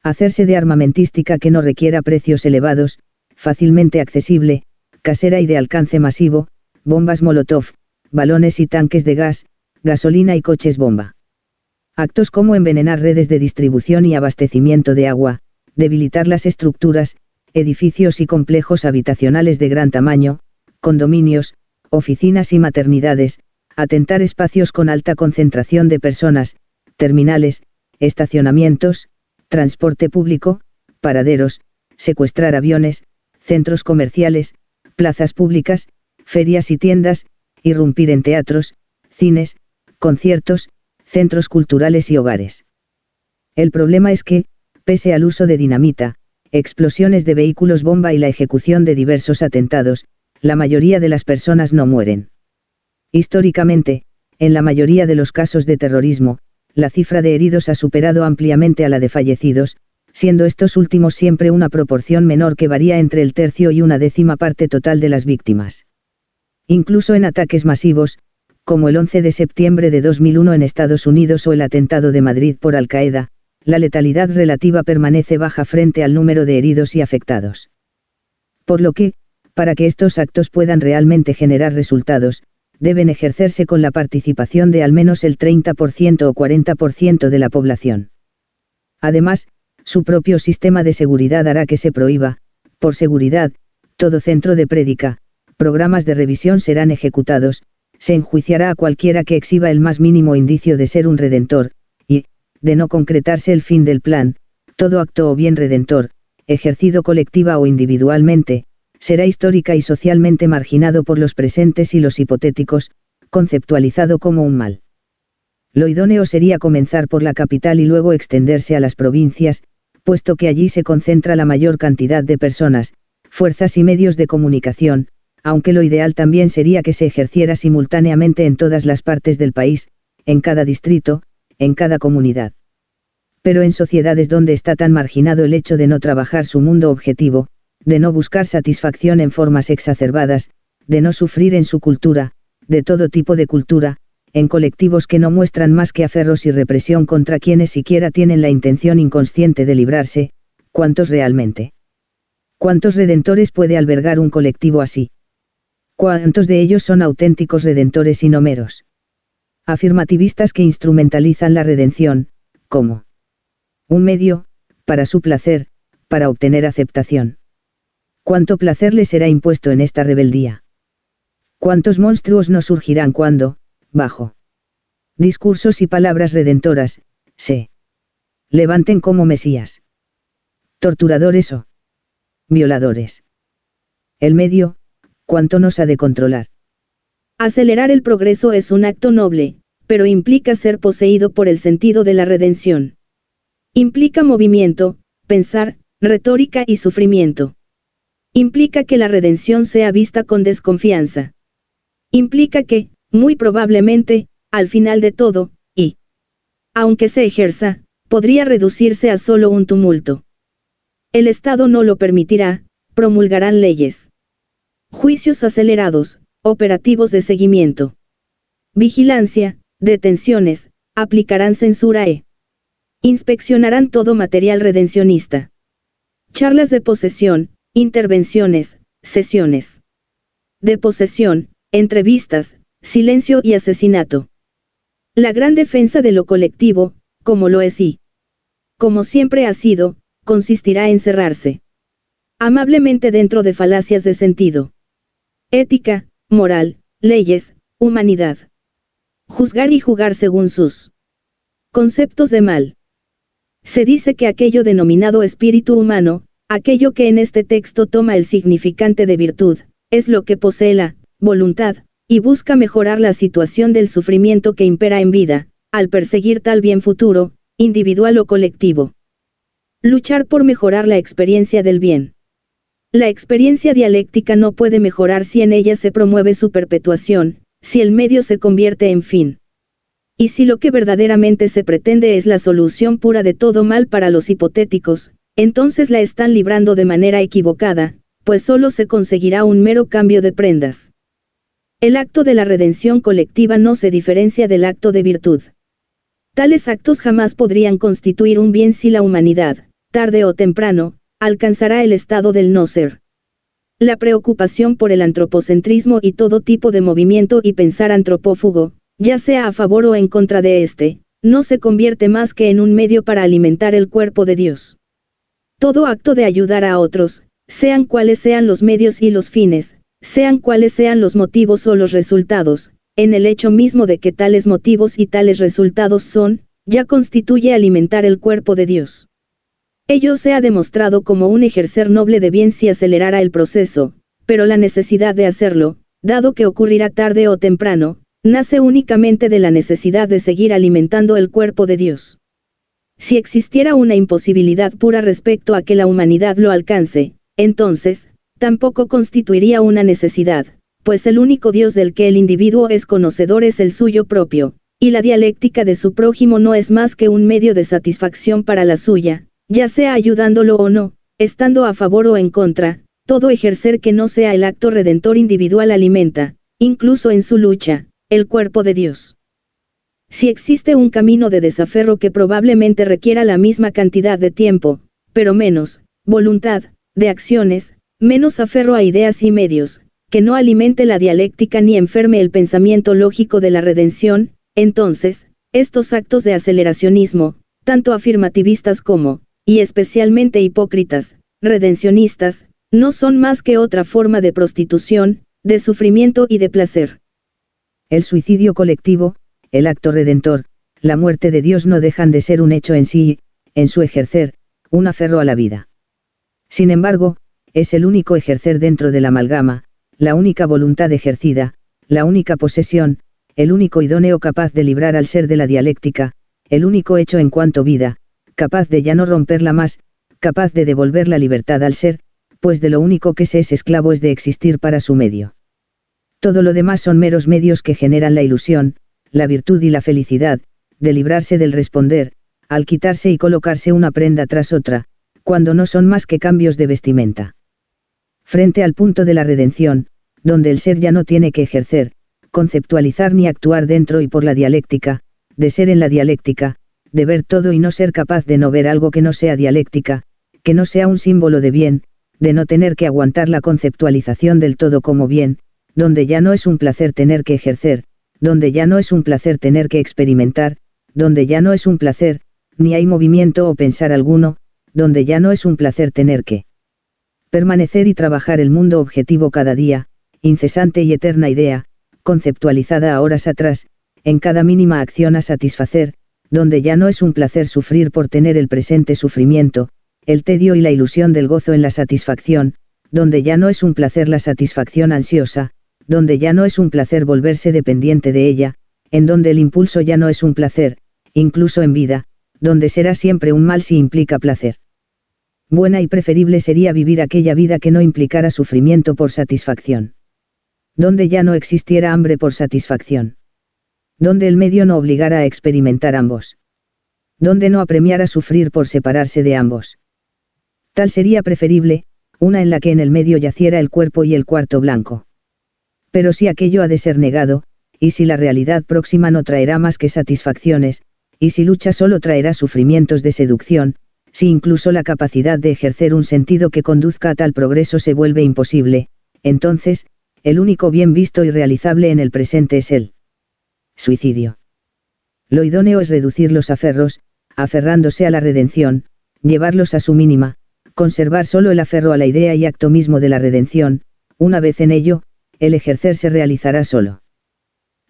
Hacerse de armamentística que no requiera precios elevados, fácilmente accesible, casera y de alcance masivo, bombas Molotov, balones y tanques de gas, gasolina y coches bomba. Actos como envenenar redes de distribución y abastecimiento de agua, debilitar las estructuras, edificios y complejos habitacionales de gran tamaño, condominios, oficinas y maternidades, atentar espacios con alta concentración de personas, terminales, estacionamientos, transporte público, paraderos, secuestrar aviones, centros comerciales, plazas públicas, ferias y tiendas, irrumpir en teatros, cines, conciertos, centros culturales y hogares. El problema es que, pese al uso de dinamita, explosiones de vehículos bomba y la ejecución de diversos atentados, la mayoría de las personas no mueren. Históricamente, en la mayoría de los casos de terrorismo, la cifra de heridos ha superado ampliamente a la de fallecidos, siendo estos últimos siempre una proporción menor que varía entre el tercio y una décima parte total de las víctimas. Incluso en ataques masivos, como el 11 de septiembre de 2001 en Estados Unidos o el atentado de Madrid por Al-Qaeda, la letalidad relativa permanece baja frente al número de heridos y afectados. Por lo que, para que estos actos puedan realmente generar resultados, deben ejercerse con la participación de al menos el 30% o 40% de la población. Además, su propio sistema de seguridad hará que se prohíba, por seguridad, todo centro de prédica, programas de revisión serán ejecutados, se enjuiciará a cualquiera que exhiba el más mínimo indicio de ser un redentor, y, de no concretarse el fin del plan, todo acto o bien redentor, ejercido colectiva o individualmente, será histórica y socialmente marginado por los presentes y los hipotéticos, conceptualizado como un mal. Lo idóneo sería comenzar por la capital y luego extenderse a las provincias, puesto que allí se concentra la mayor cantidad de personas, fuerzas y medios de comunicación, aunque lo ideal también sería que se ejerciera simultáneamente en todas las partes del país, en cada distrito, en cada comunidad. Pero en sociedades donde está tan marginado el hecho de no trabajar su mundo objetivo, de no buscar satisfacción en formas exacerbadas, de no sufrir en su cultura, de todo tipo de cultura, en colectivos que no muestran más que aferros y represión contra quienes siquiera tienen la intención inconsciente de librarse, ¿cuántos realmente? ¿Cuántos redentores puede albergar un colectivo así? ¿Cuántos de ellos son auténticos redentores y no meros afirmativistas que instrumentalizan la redención, como un medio, para su placer, para obtener aceptación? ¿Cuánto placer les será impuesto en esta rebeldía? ¿Cuántos monstruos no surgirán cuando, bajo discursos y palabras redentoras, se levanten como mesías, torturadores o violadores? El medio, ¿cuánto nos ha de controlar? Acelerar el progreso es un acto noble, pero implica ser poseído por el sentido de la redención. Implica movimiento, pensar, retórica y sufrimiento. Implica que la redención sea vista con desconfianza. Implica que, muy probablemente, al final de todo, y aunque se ejerza, podría reducirse a solo un tumulto. El Estado no lo permitirá, promulgarán leyes. Juicios acelerados, operativos de seguimiento. Vigilancia, detenciones, aplicarán censura e inspeccionarán todo material redencionista. Charlas de posesión, intervenciones, sesiones de posesión, entrevistas, silencio y asesinato. La gran defensa de lo colectivo, como lo es y como siempre ha sido, consistirá en cerrarse amablemente dentro de falacias de sentido. Ética, moral, leyes, humanidad. Juzgar y jugar según sus conceptos de mal. Se dice que aquello denominado espíritu humano, aquello que en este texto toma el significante de virtud, es lo que posee la voluntad, y busca mejorar la situación del sufrimiento que impera en vida, al perseguir tal bien futuro, individual o colectivo. Luchar por mejorar la experiencia del bien. La experiencia dialéctica no puede mejorar si en ella se promueve su perpetuación, si el medio se convierte en fin. Y si lo que verdaderamente se pretende es la solución pura de todo mal para los hipotéticos, entonces la están librando de manera equivocada, pues solo se conseguirá un mero cambio de prendas. El acto de la redención colectiva no se diferencia del acto de virtud. Tales actos jamás podrían constituir un bien si la humanidad, tarde o temprano, alcanzará el estado del no ser. La preocupación por el antropocentrismo y todo tipo de movimiento y pensar antropófugo, ya sea a favor o en contra de este, no se convierte más que en un medio para alimentar el cuerpo de Dios. Todo acto de ayudar a otros, sean cuales sean los medios y los fines, sean cuales sean los motivos o los resultados, en el hecho mismo de que tales motivos y tales resultados son, ya constituye alimentar el cuerpo de Dios. Ello se ha demostrado como un ejercer noble de bien si acelerara el proceso, pero la necesidad de hacerlo, dado que ocurrirá tarde o temprano, nace únicamente de la necesidad de seguir alimentando el cuerpo de Dios. Si existiera una imposibilidad pura respecto a que la humanidad lo alcance, entonces, tampoco constituiría una necesidad, pues el único Dios del que el individuo es conocedor es el suyo propio, y la dialéctica de su prójimo no es más que un medio de satisfacción para la suya, ya sea ayudándolo o no, estando a favor o en contra, todo ejercer que no sea el acto redentor individual alimenta, incluso en su lucha, el cuerpo de Dios. Si existe un camino de desaferro que probablemente requiera la misma cantidad de tiempo, pero menos, voluntad, de acciones, menos aferro a ideas y medios, que no alimente la dialéctica ni enferme el pensamiento lógico de la redención, entonces, estos actos de aceleracionismo, tanto afirmativistas como, y especialmente hipócritas, redencionistas, no son más que otra forma de prostitución, de sufrimiento y de placer. El suicidio colectivo, el acto redentor, la muerte de Dios no dejan de ser un hecho en sí, en su ejercer, un aferro a la vida. Sin embargo, es el único ejercer dentro de la amalgama, la única voluntad ejercida, la única posesión, el único idóneo capaz de librar al ser de la dialéctica, el único hecho en cuanto vida, capaz de ya no romperla más, capaz de devolver la libertad al ser, pues de lo único que se es esclavo es de existir para su medio. Todo lo demás son meros medios que generan la ilusión, la virtud y la felicidad, de librarse del responder, al quitarse y colocarse una prenda tras otra, cuando no son más que cambios de vestimenta. Frente al punto de la redención, donde el ser ya no tiene que ejercer, conceptualizar ni actuar dentro y por la dialéctica, de ser en la dialéctica, de ver todo y no ser capaz de no ver algo que no sea dialéctica, que no sea un símbolo de bien, de no tener que aguantar la conceptualización del todo como bien, donde ya no es un placer tener que ejercer, donde ya no es un placer tener que experimentar, donde ya no es un placer, ni hay movimiento o pensar alguno, donde ya no es un placer tener que permanecer y trabajar el mundo objetivo cada día, incesante y eterna idea, conceptualizada a horas atrás, en cada mínima acción a satisfacer, donde ya no es un placer sufrir por tener el presente sufrimiento, el tedio y la ilusión del gozo en la satisfacción, donde ya no es un placer la satisfacción ansiosa, donde ya no es un placer volverse dependiente de ella, en donde el impulso ya no es un placer, incluso en vida, donde será siempre un mal si implica placer. Buena y preferible sería vivir aquella vida que no implicara sufrimiento por satisfacción. Donde ya no existiera hambre por satisfacción. Donde el medio no obligara a experimentar ambos. Donde no apremiara sufrir por separarse de ambos. Tal sería preferible, una en la que en el medio yaciera el cuerpo y el cuarto blanco. Pero si aquello ha de ser negado, y si la realidad próxima no traerá más que satisfacciones, y si lucha solo traerá sufrimientos de seducción, si incluso la capacidad de ejercer un sentido que conduzca a tal progreso se vuelve imposible, entonces, el único bien visto y realizable en el presente es el suicidio. Lo idóneo es reducir los aferros, aferrándose a la redención, llevarlos a su mínima, conservar solo el aferro a la idea y acto mismo de la redención, una vez en ello, el ejercer se realizará solo.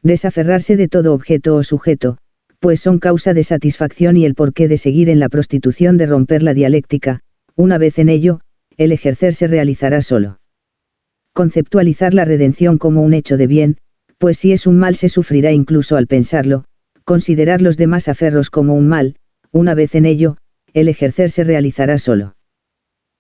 Desaferrarse de todo objeto o sujeto, pues son causa de satisfacción y el porqué de seguir en la prostitución de romper la dialéctica, una vez en ello, el ejercer se realizará solo. Conceptualizar la redención como un hecho de bien, Pues si es un mal se sufrirá incluso al pensarlo, considerar los demás aferros como un mal, una vez en ello, el ejercer se realizará solo.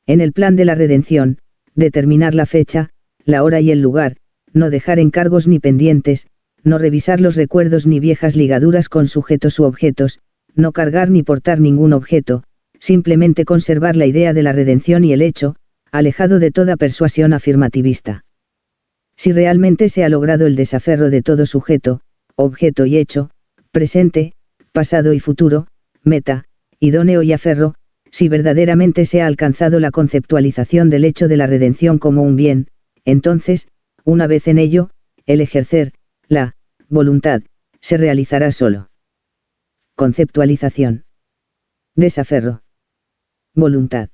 En el plan de la redención, determinar la fecha, la hora y el lugar, no dejar encargos ni pendientes, no revisar los recuerdos ni viejas ligaduras con sujetos u objetos, no cargar ni portar ningún objeto, simplemente conservar la idea de la redención y el hecho, alejado de toda persuasión afirmativista. Si realmente se ha logrado el desaferro de todo sujeto, objeto y hecho, presente, pasado y futuro, meta, idóneo y aferro, si verdaderamente se ha alcanzado la conceptualización del hecho de la redención como un bien, entonces, una vez en ello, el ejercer, la voluntad, se realizará solo. Conceptualización. Desaferro. Voluntad.